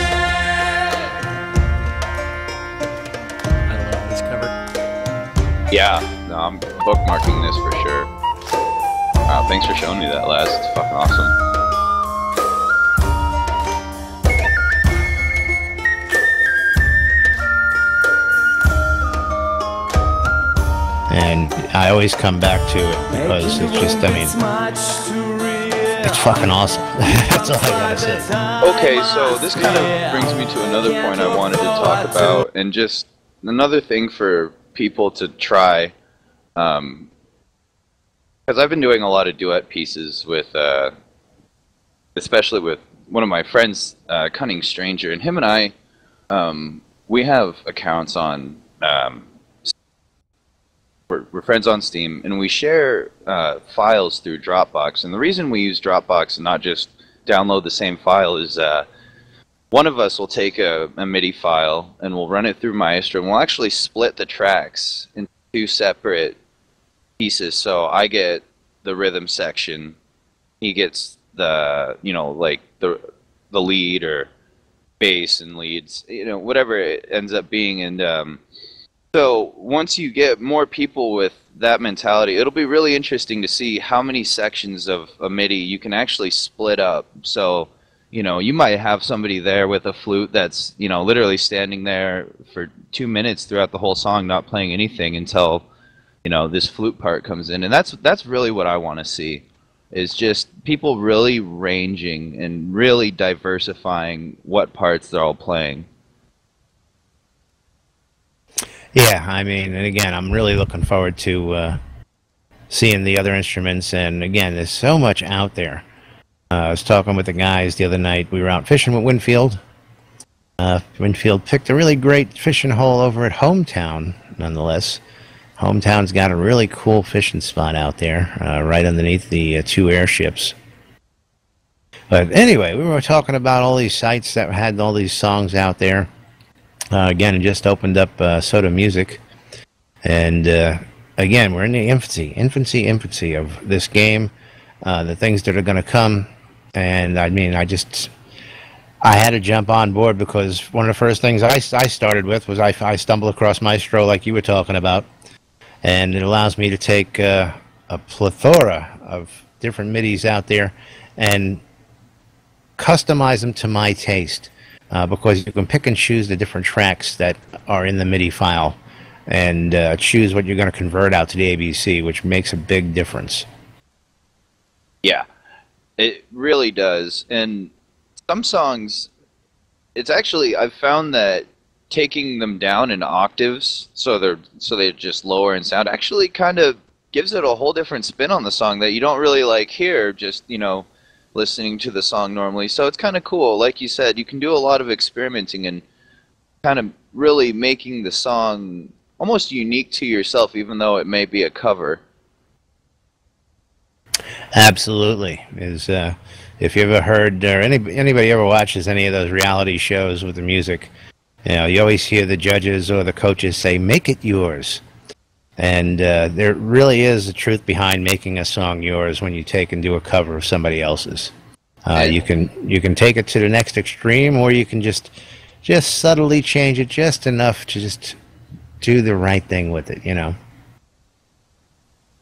I love this cover. Yeah, no, I'm bookmarking this for sure. Wow, thanks for showing me that last. It's fucking awesome. And I always come back to it because it's just, I mean, it's fucking awesome. That's all I gotta say. Okay, so this kind of brings me to another point I wanted to talk about, and just another thing for people to try, because I've been doing a lot of duet pieces with, especially with one of my friends, Cunning Stranger, and him and I, we have accounts on, we're friends on Steam, and we share files through Dropbox. And the reason we use Dropbox and not just download the same file is one of us will take a MIDI file and we'll run it through Maestro, and we'll actually split the tracks into two separate pieces. So I get the rhythm section, he gets the, you know, like the lead or bass and leads, you know, whatever it ends up being. And so once you get more people with that mentality, it'll be really interesting to see how many sections of a MIDI you can actually split up. So, you know, you might have somebody there with a flute that's, you know, literally standing there for 2 minutes throughout the whole song, not playing anything until, you know, this flute part comes in. And that's really what I want to see, is just people really ranging and really diversifying what parts they're all playing. Yeah, I mean, and again, I'm really looking forward to seeing the other instruments. And again, there's so much out there. I was talking with the guys the other night. We were out fishing with Winfield. Winfield picked a really great fishing hole over at Hometown, nonetheless. Hometown's got a really cool fishing spot out there, right underneath the two airships. But anyway, we were talking about all these sites that had all these songs out there. Again, it just opened up Soda Music. And again, we're in the infancy of this game, the things that are going to come. And I mean, I had to jump on board because one of the first things I started with was I stumbled across Maestro, like you were talking about. And it allows me to take a plethora of different MIDIs out there and customize them to my taste. Because you can pick and choose the different tracks that are in the MIDI file and choose what you're going to convert out to the ABC, which makes a big difference. Yeah, it really does. And some songs, it's actually, I've found that taking them down in octaves so they're just lower in sound actually kind of gives it a whole different spin on the song that you don't really like hear, just, you know, listening to the song normally. So it's kind of cool. Like you said, you can do a lot of experimenting and kind of really making the song almost unique to yourself, even though it may be a cover. Absolutely. If you ever heard, or anybody ever watches any of those reality shows with the music, you know, you always hear the judges or the coaches say, "Make it yours." And there really is a truth behind making a song yours when you take and do a cover of somebody else's. You can take it to the next extreme, or you can just subtly change it just enough to just do the right thing with it, you know.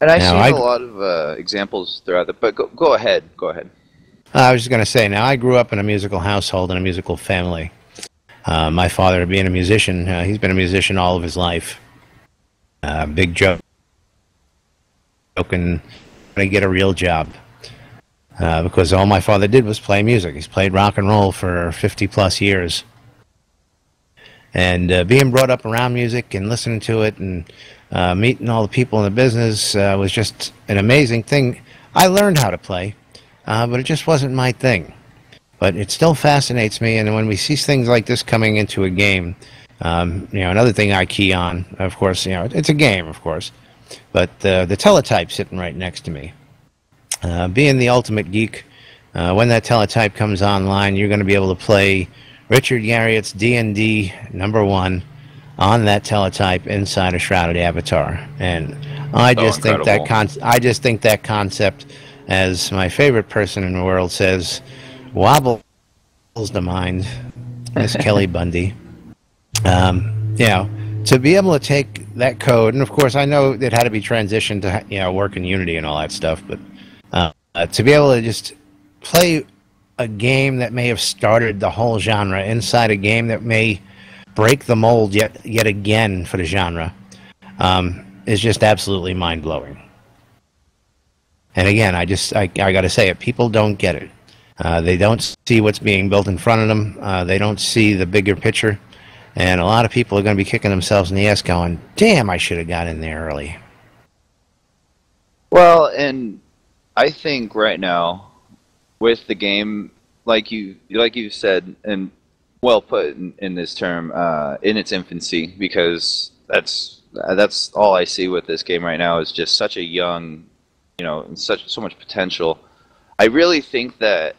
And I've seen a lot of examples throughout it, but go ahead. I was just going to say, now I grew up in a musical household and a musical family. My father, being a musician, he's been a musician all of his life. Big joke and get a real job, because all my father did was play music. He's played rock and roll for 50 plus years, and being brought up around music and listening to it and meeting all the people in the business was just an amazing thing. I learned how to play, but it just wasn't my thing. But it still fascinates me, and when we see things like this coming into a game, you know, another thing I key on, of course, you know, it's a game, of course, but the teletype sitting right next to me. Being the ultimate geek, when that teletype comes online, you're going to be able to play Richard Garriott's D&D #1 on that teletype inside a Shrouded avatar, and I just think that concept, as my favorite person in the world says, wobbles the mind, Miss Kelly Bundy. You know, to be able to take that code, and of course I know it had to be transitioned to, you know, work in Unity and all that stuff, but to be able to just play a game that may have started the whole genre inside a game that may break the mold yet again for the genre, is just absolutely mind-blowing. And again, I got to say it, people don't get it. They don't see what's being built in front of them. They don't see the bigger picture. And a lot of people are going to be kicking themselves in the ass going, damn, I should have got in there early. Well, and I think right now, with the game, like you said, and well put in this term, in its infancy, because that's all I see with this game right now is just such a young, and so much potential. I really think that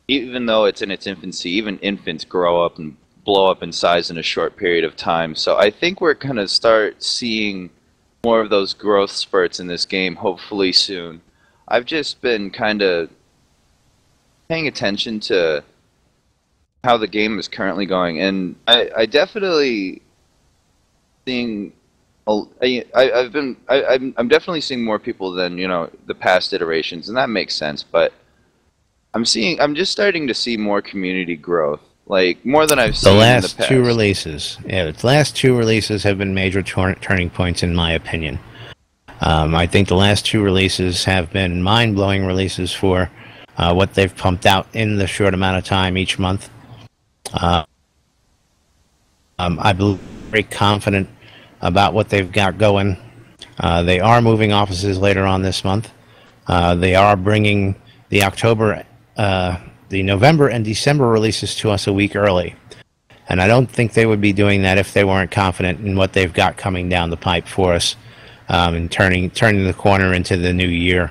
even though it's in its infancy, even infants grow up and blow up in size in a short period of time. So I think we're going to start seeing more of those growth spurts in this game, hopefully soon. I've just been kind of paying attention to how the game is currently going, and I definitely seeing. I'm definitely seeing more people than the past iterations, and that makes sense. But I'm just starting to see more community growth, like more than I've seen in the past. The last two releases, the last two releases have been major turning points in my opinion. I think the last two releases have been mind-blowing releases for what they've pumped out in the short amount of time each month. I believe very confident about what they've got going. They are moving offices later on this month. They are bringing the November and December releases to us a week early. And I don't think they would be doing that if they weren't confident in what they've got coming down the pipe for us, and turning the corner into the new year.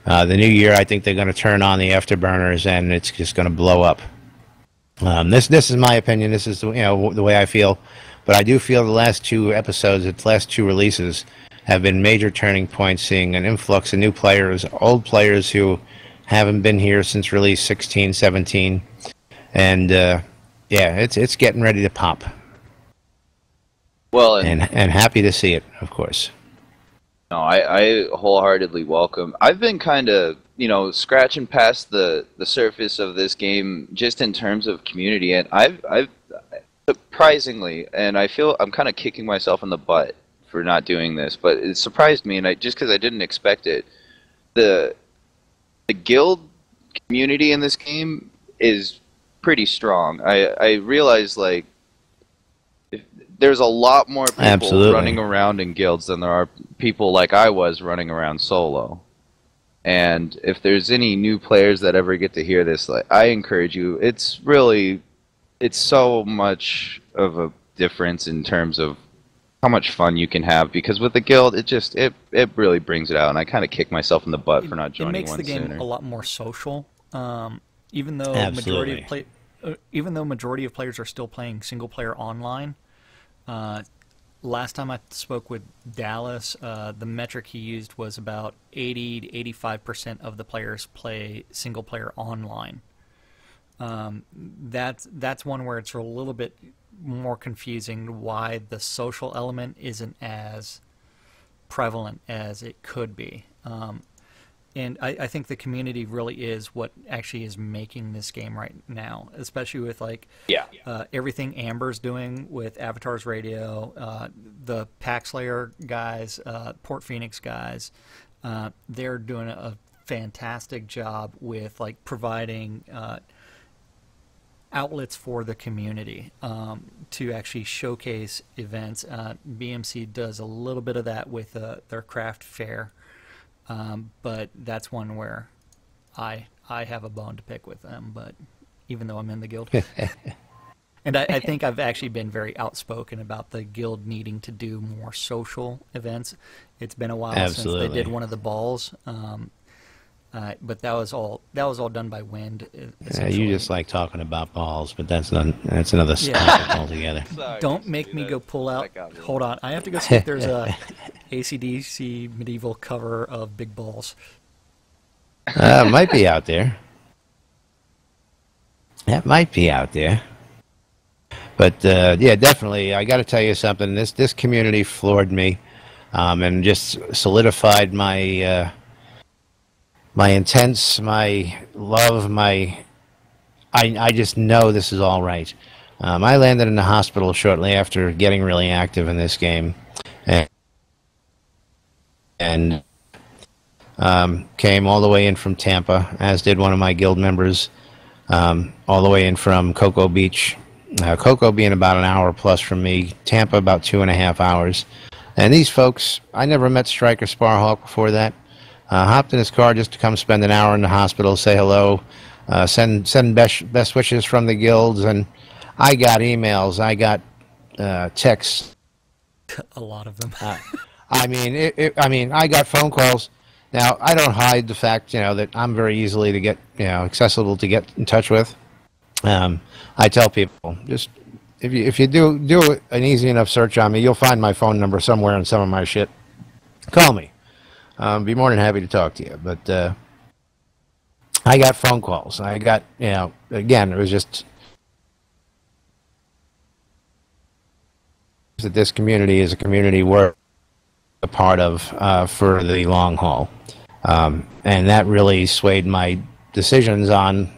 The new year, I think they're going to turn on the afterburners, and it's just going to blow up. This is my opinion. This is the way I feel. But I do feel the last two episodes, the last two releases, have been major turning points, seeing an influx of new players, old players who haven't been here since release 16, 17. And, yeah, it's getting ready to pop. Well, and happy to see it, of course. No, I wholeheartedly welcome. I've been kind of, scratching past the surface of this game just in terms of community, and I've surprisingly, and I feel I'm kind of kicking myself in the butt for not doing this, but it surprised me, and just because I didn't expect it, the guild community in this game is pretty strong. I realize, like, there's a lot more people running around in guilds than there are people like I was running around solo. And if there's any new players that ever get to hear this, like, I encourage you. It's so much of a difference in terms of how much fun you can have, because with the guild, it really brings it out, and I kind of kick myself in the butt for not joining one sooner. It makes the game a lot more social, even though majority of players are still playing single player online. Last time I spoke with Dallas, the metric he used was about 80 to 85% of the players play single player online. That's one where it's a little bit more confusing why the social element isn't as prevalent as it could be. And I think the community really is what actually is making this game right now, especially with everything Amber's doing with Avatar's Radio, the Pax Slayer guys, Port Phoenix guys. They're doing a fantastic job with providing outlets for the community to actually showcase events. BMC does a little bit of that with their craft fair. But that's one where I have a bone to pick with them, but even though I'm in the guild. And I think I've actually been very outspoken about the guild needing to do more social events. It's been a while since they did one of the balls, but that was all done by Wind. You just like talking about balls, but that's another topic altogether. Don't make me go pull out. Hold on, I have to go see if there's a AC/DC medieval cover of Big Balls. It might be out there. That might be out there. But yeah, definitely. I got to tell you something. This community floored me, and just solidified my my intents, my love, I just know this is all right. I landed in the hospital shortly after getting really active in this game, and came all the way in from Tampa, as did one of my guild members, all the way in from Cocoa Beach. Cocoa being about an hour plus from me, Tampa about 2.5 hours. And these folks, I never met Striker Sparhawk before that. Hopped in his car just to come spend an hour in the hospital, say hello, send best wishes from the guilds, and I got emails, I got texts. A lot of them. I mean, I got phone calls. Now, I don't hide the fact, that I'm very easily to get, accessible to get in touch with. I tell people, just if you do an easy enough search on me, you'll find my phone number somewhere in some of my shit. Call me. Be more than happy to talk to you. But I got phone calls. I got, again, it was just that this community is a community we're a part of for the long haul. And that really swayed my decisions on,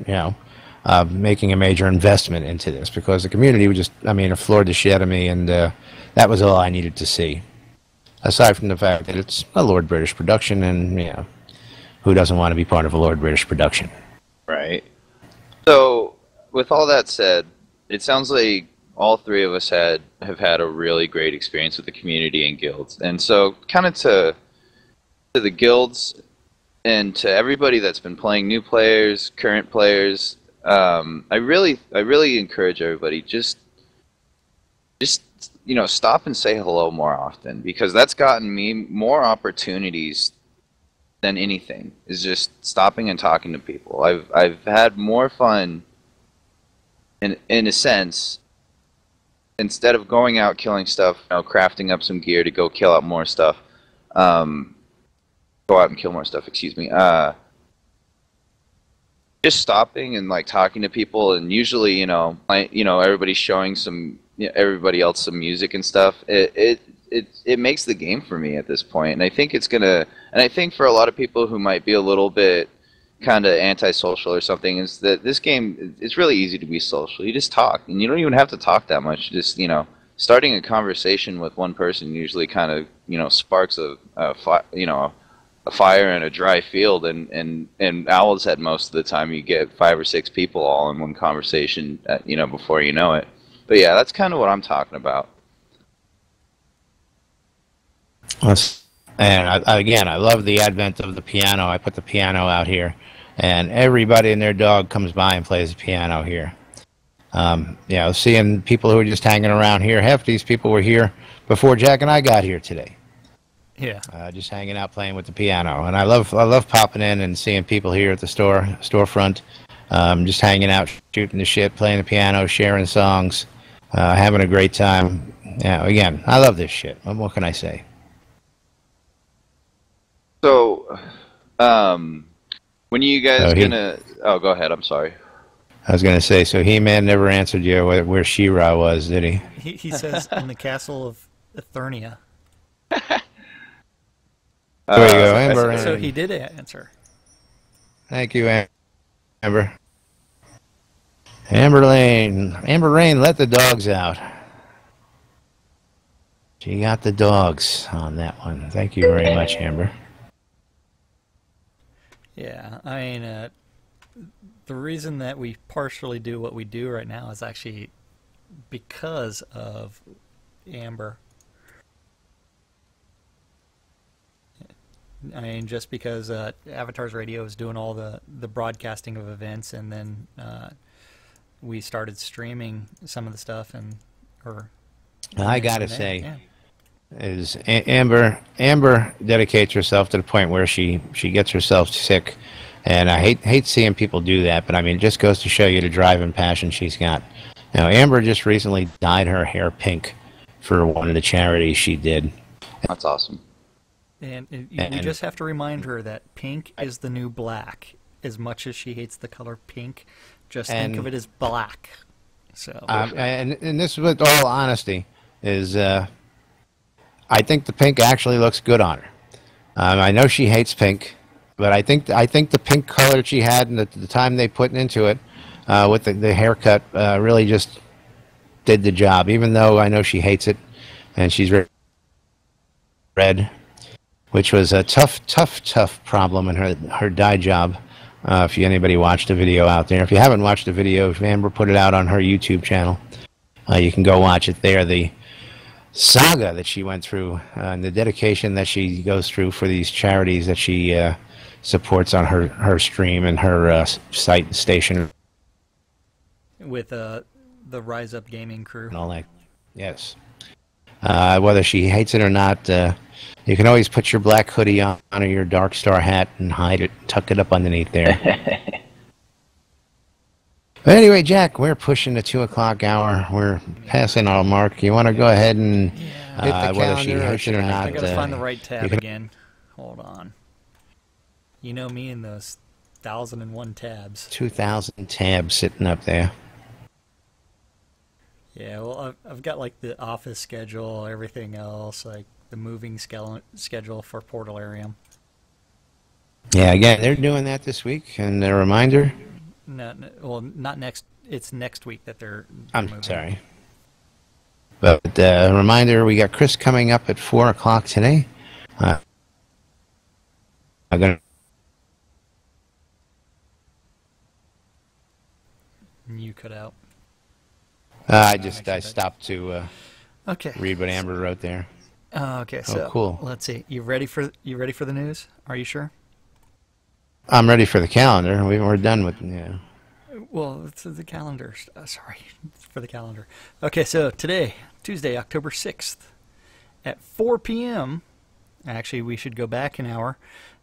making a major investment into this, because the community would just, it floored the shit out of me, and that was all I needed to see. Aside from the fact that it's a Lord British production, and, who doesn't want to be part of a Lord British production? Right. So, with all that said, it sounds like all three of us have had a really great experience with the community and guilds. And so, kind of to the guilds and to everybody that's been playing, new players, current players, I really encourage everybody, just stop and say hello more often, because that's gotten me more opportunities than anything, is just stopping and talking to people. I've had more fun in a sense, instead of going out killing stuff, crafting up some gear to go kill out more stuff, go out and kill more stuff, excuse me, just stopping and talking to people, and usually everybody's showing everybody else some music and stuff. It makes the game for me at this point, and I think it's gonna. And I think for a lot of people who might be a little bit kind of antisocial or something, is that this game, it's really easy to be social. You just talk, and you don't even have to talk that much. Just starting a conversation with one person usually kind of sparks a fire in a dry field, and Owl's Head, most of the time you get 5 or 6 people all in one conversation, before you know it. But yeah, that's kind of what I'm talking about. And I love the advent of the piano. I put the piano out here, and everybody and their dog comes by and plays the piano here. Seeing people who are just hanging around here. Half these people were here before Jack and I got here today. Yeah. Just hanging out, playing with the piano, and I love popping in and seeing people here at the storefront, just hanging out, shooting the shit, playing the piano, sharing songs, having a great time. Yeah, again, I love this shit. What can I say? So, when are you guys gonna? Oh, go ahead. I'm sorry. I was gonna say, so He-Man never answered you where She-Ra was, did he? He says in the castle of Eternia. There you go, Amber. So he did answer. Thank you, Amber. Amber Rain, let the dogs out. She got the dogs on that one. Thank you very much, Amber. Yeah, the reason that we partially do what we do right now is actually because of Amber. Just because Avatar's Radio is doing all the broadcasting of events, and then we started streaming some of the stuff, I gotta say, yeah. Is Amber dedicates herself to the point where she gets herself sick, and I hate seeing people do that, but it just goes to show you the drive and passion she's got. Now, Amber just recently dyed her hair pink for one of the charities she did. That's awesome. And you just have to remind her that pink is the new black. As much as she hates the color pink, just think of it as black. So, and this, with all honesty, is I think the pink actually looks good on her. I know she hates pink, but I think the pink color she had and the time they put into it with the haircut really just did the job. Even though I know she hates it, and she's red. which was a tough problem in her dye job. If anybody watched the video out there. If you haven't watched the video, Amber put it out on her YouTube channel. You can go watch it there. The saga that she went through and the dedication that she goes through for these charities that she supports on her stream and her site and station. With the Rise Up Gaming crew. And all that. Yes. Whether she hates it or not, you can always put your black hoodie on or your Dark Star hat and hide it, tuck it up underneath there. But anyway, Jack, we're pushing the 2 o'clock hour. We're passing our mark. You want to go ahead and, whether she hates it or not. I gotta find the right tab again. Hold on. You know me and those 1,001 tabs. 2,000 tabs sitting up there. Yeah, well, I've got like the office schedule, everything else, like the moving schedule for Portalarium. Yeah, again, they're doing that this week, and a reminder. No, well, not next. It's next week that they're I'm moving. sorry. But a reminder, we got Chris coming up at 4 o'clock today. I'm gonna. You cut out. I stopped to okay. read what Amber wrote there. Okay, so cool. Let's see. You ready for the news? Are you sure? I'm ready for the calendar. We're done with Well, it's the calendar. Sorry, for the calendar. Okay, so today, Tuesday, October 6th, at 4 p.m. Actually, we should go back an hour.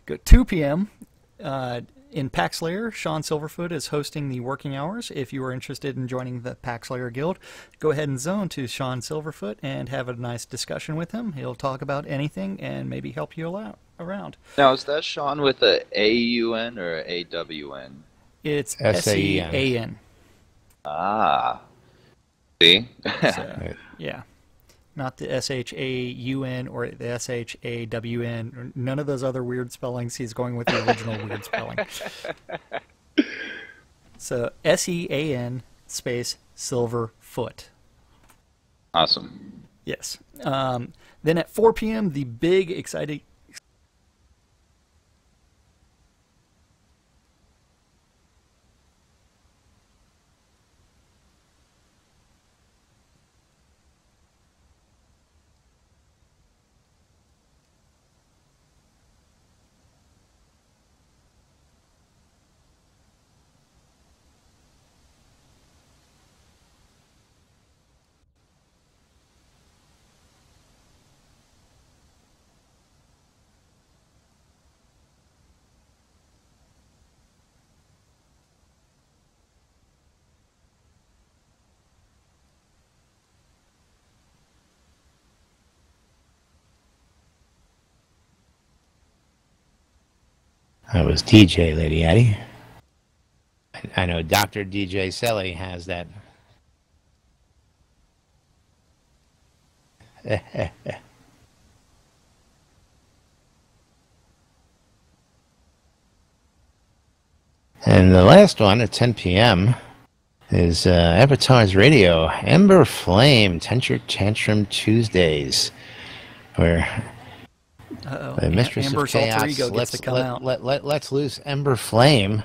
Go 2 p.m. In PAX Slayer, Sean Silverfoot is hosting the working hours. If you are interested in joining the PAX Slayer Guild, go ahead and zone to Sean Silverfoot and have a nice discussion with him. He'll talk about anything and maybe help you around. Now, is that Sean with a A-U-N or a A-W-N? It's S-E-A-N. Ah. See? So, yeah. Not the S-H-A-U-N or the S-H-A-W-N. None of those other weird spellings. He's going with the original weird spelling. So S-E-A-N space Silverfoot. Awesome. Yes. Then at 4 p.m., the big, exciting... That was DJ Lady Addie. I know Dr. DJ Selly has that. And the last one at 10 p.m. is Avatar's Radio, Ember Flame, Tantrum Tuesdays, where the Mistress Amber's of Chaos alter ego gets to come out. Let's loose Ember Flame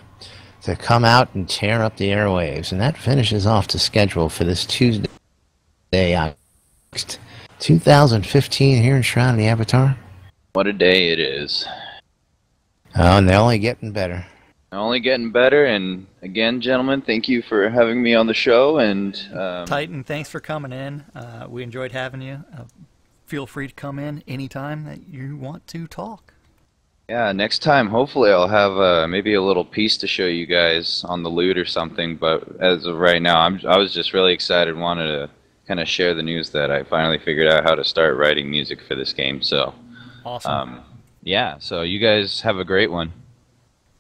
to come out and tear up the airwaves. And that finishes off the schedule for this Tuesday, August 2015 here in Shroud of the Avatar. What a day it is. Oh, and they're only getting better. Only getting better, and again, gentlemen, thank you for having me on the show. And Titan, thanks for coming in. We enjoyed having you. Feel free to come in anytime that you want to talk. Yeah, next time, hopefully I'll have maybe a little piece to show you guys on the loot or something, but as of right now, I was just really excited, wanted to kind of share the news that I finally figured out how to start writing music for this game, so... Awesome. Yeah, so you guys have a great one.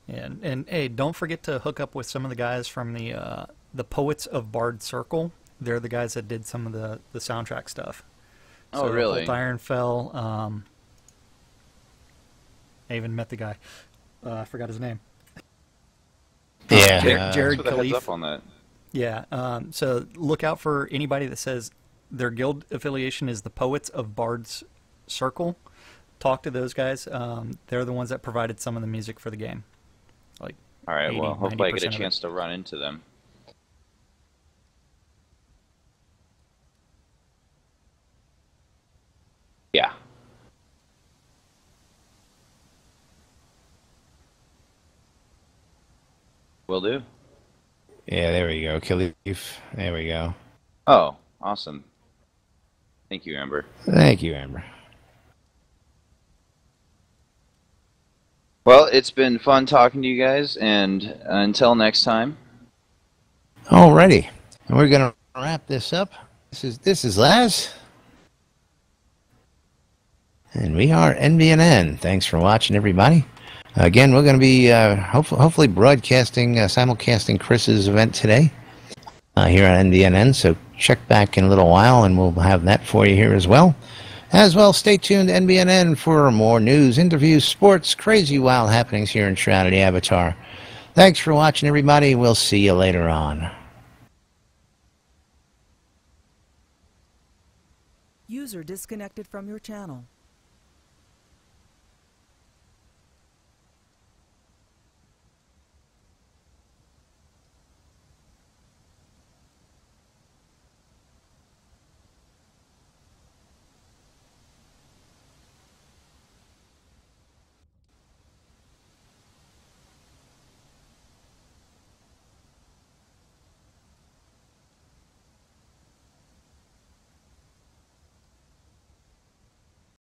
And hey, don't forget to hook up with some of the guys from the Poets of Bard Circle. They're the guys that did some of the soundtrack stuff. Oh, really? Iron Fell. I even met the guy. I forgot his name. Yeah. Jared Thanks for the heads Khalif. up on that. Yeah. So look out for anybody that says their guild affiliation is the Poets of Bard's Circle. talk to those guys. They're the ones that provided some of the music for the game. Like, all right. 80, Well, hopefully I get a 90% of chance it. to run into them. Yeah. Will do. Yeah, there we go. Khalif. There we go. Oh, awesome. Thank you, Amber. Thank you, Amber. Well, it's been fun talking to you guys, and until next time. Alrighty. And we're going to wrap this up. This is Laz. And we are NBNN. Thanks for watching, everybody. Again, we're going to be hopefully broadcasting, simulcasting Chris's event today here on NBNN. So check back in a little while, and we'll have that for you here as well. As well, stay tuned to NBNN for more news, interviews, sports, crazy wild happenings here in Shroud Avatar. Thanks for watching, everybody. We'll see you later on. User disconnected from your channel.